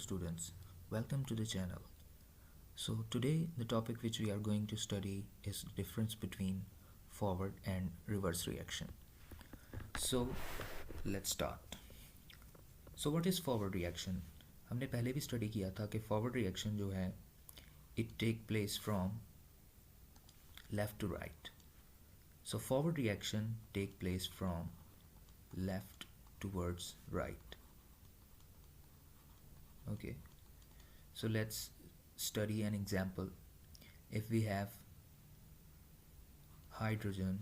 students, welcome to the channel. So today the topic which we are going to study is the difference between forward and reverse reaction. So let's start. So what is forward reaction? हमने पहले भी study किया था कि forward reaction जो है it take place from left to right. So forward reaction take place from left towards right. Okay, so let's study an example. If we have hydrogen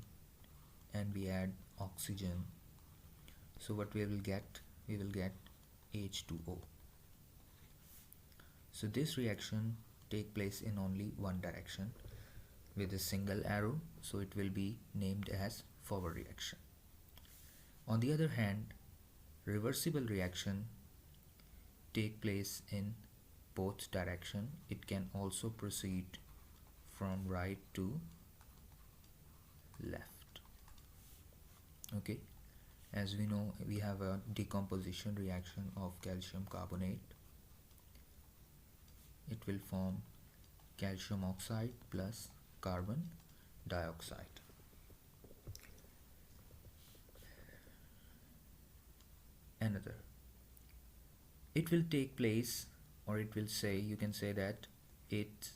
and we add oxygen, so what we will get? We will get H2O. So this reaction take place in only one direction with a single arrow, so it will be named as forward reaction. On the other hand, reversible reaction take place in both direction. It can also proceed from right to left. Okay, as we know, we have a decomposition reaction of calcium carbonate. It will form calcium oxide plus carbon dioxide. Another, it will take place, or it will say, you can say that it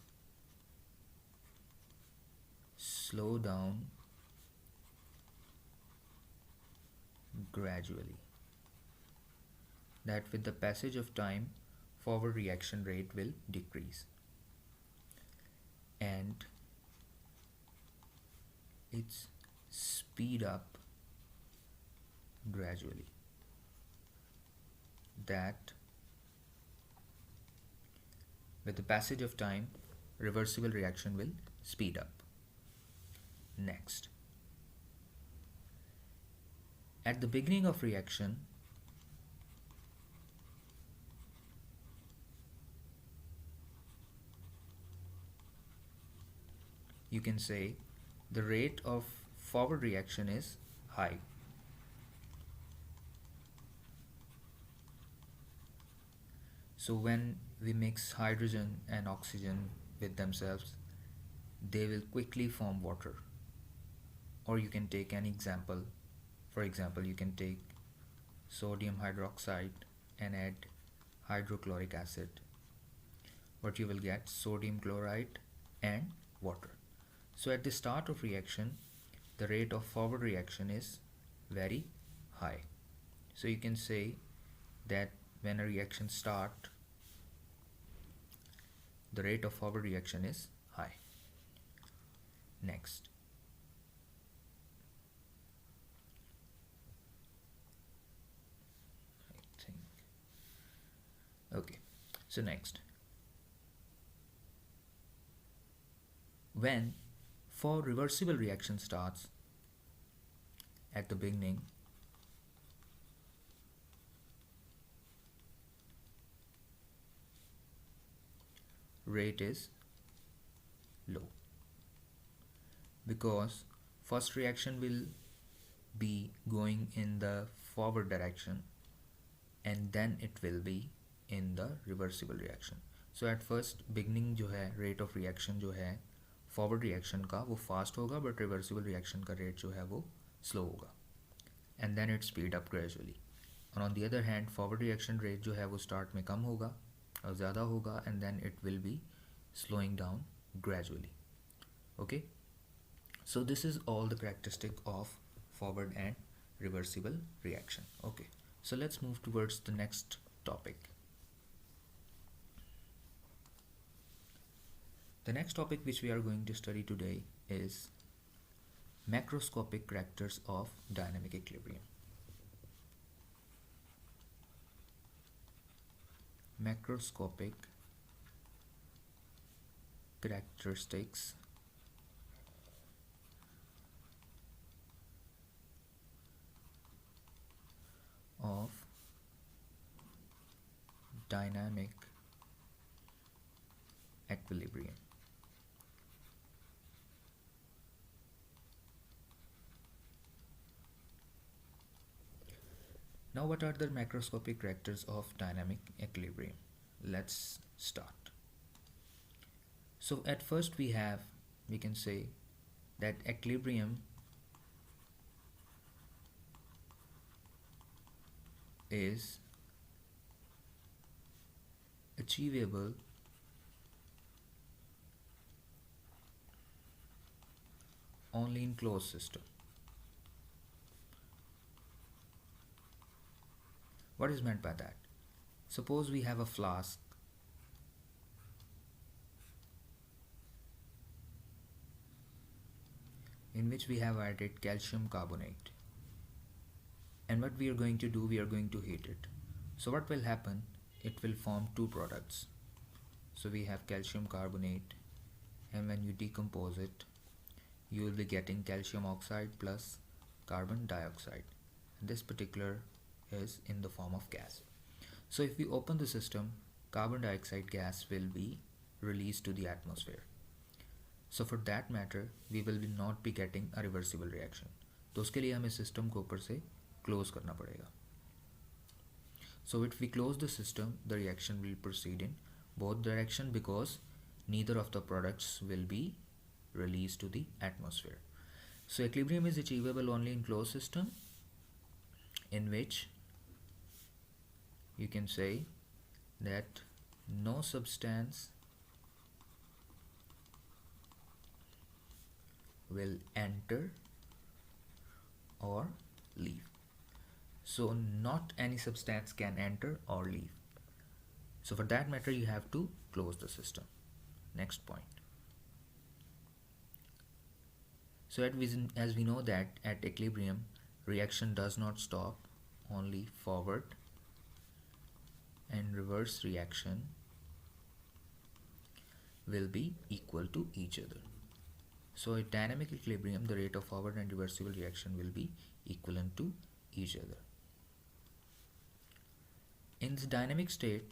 slow down gradually, that with the passage of time forward reaction rate will decrease and it's speed up gradually, that with the passage of time reversible reaction will speed up. Next, at the beginning of reaction, you can say the rate of forward reaction is high. So when we mix hydrogen and oxygen with themselves, they will quickly form water. Or you can take an example. For example, you can take sodium hydroxide and add hydrochloric acid. What you will get? Sodium chloride and water. So at the start of reaction, the rate of forward reaction is very high. So you can say that when a reaction starts, the rate of forward reaction is high. Next, I think, okay, so next, when for reversible reaction starts, at the beginning rate is low, because first reaction will be going in the forward direction and then it will be in the reversible reaction. So at first beginning जो है rate of reaction जो है forward reaction का वो fast होगा, but reversible reaction का rate जो है वो slow होगा, and then it speed up gradually. And on the other hand, forward reaction rate जो है वो start में कम होगा और ज़्यादा होगा, and then it will be slowing down gradually. Okay, so this is all the characteristic of forward and reversible reaction. Okay, so let's move towards the next topic. The next topic which we are going to study today is macroscopic characters of dynamic equilibrium. Macroscopic characteristics of dynamic equilibrium. Now, what are the macroscopic characters of dynamic equilibrium? let's start. So at first we can say that equilibrium is achievable only in closed system. What is meant by that? Suppose we have a flask in which we have added calcium carbonate, and what we are going to do, we are going to heat it. So what will happen? It will form two products. So we have calcium carbonate, and when you decompose it, you will be getting calcium oxide plus carbon dioxide, and this particular is in the form of gas. So if we open the system, carbon dioxide gas will be released to the atmosphere. So for that matter, we will not be getting a reversible reaction. तो उसके लिए हमें system को ऊपर से close करना पड़ेगा. So if we close the system, the reaction will proceed in both direction because neither of the products will be released to the atmosphere. So equilibrium is achievable only in closed system, in which you can say that no substance will enter or leave. So not any substance can enter or leave. So for that matter, you have to close the system. Next point. So as we know that at equilibrium, reaction does not stop, only forward and reverse reaction will be equal to each other. So at dynamic equilibrium, the rate of forward and reversible reaction will be equivalent to each other. In the dynamic state,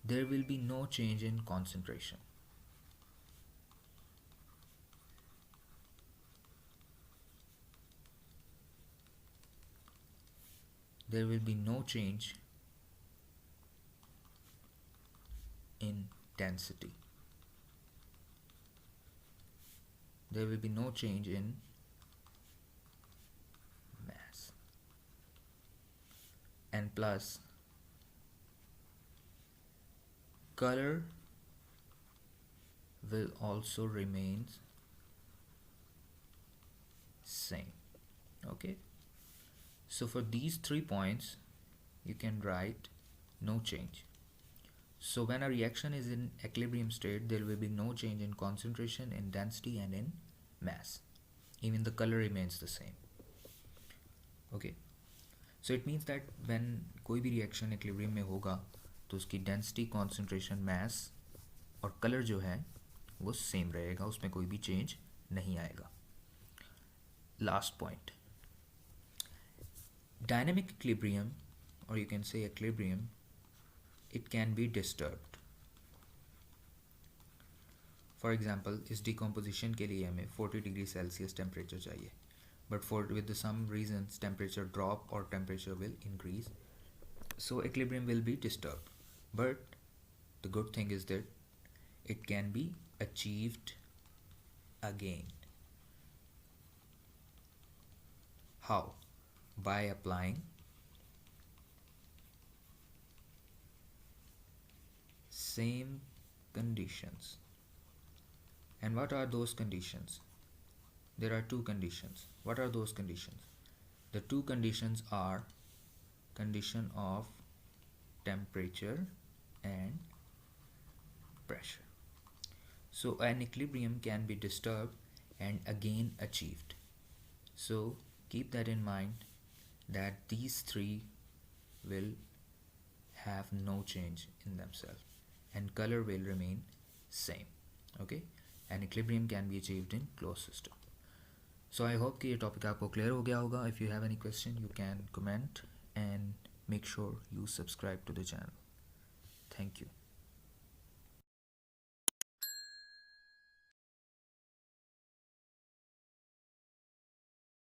there will be no change in concentration. There will be no change in density. There will be no change in mass. And plus, color will also remain same. Okay. So for these 3 points, you can write no change. So when a reaction is in equilibrium state, there will be no change in concentration, in density and in mass. Even the color remains the same. Okay. So it means that when कोई भी reaction equilibrium में होगा, तो उसकी density, concentration, mass और color जो है वो same रहेगा, उसमें कोई भी change नहीं आएगा. Last point. Dynamic equilibrium, or you can say equilibrium, it can be disturbed. For example, इस decomposition के लिए हमें 40 degree Celsius temperature चाहिए, but with some reasons temperature drop or temperature will increase, so equilibrium will be disturbed. But the good thing is that it can be achieved again. How? By applying same conditions. And what are those conditions? There are 2 conditions. What are those conditions? The 2 conditions are condition of temperature and pressure. So an equilibrium can be disturbed and again achieved. So keep that in mind, that these 3 will have no change in themselves and color will remain same. Okay, and equilibrium can be achieved in closed system. So I hope कि ये topic आपको clear हो गया होगा. If you have any question, you can comment and make sure you subscribe to the channel. Thank you.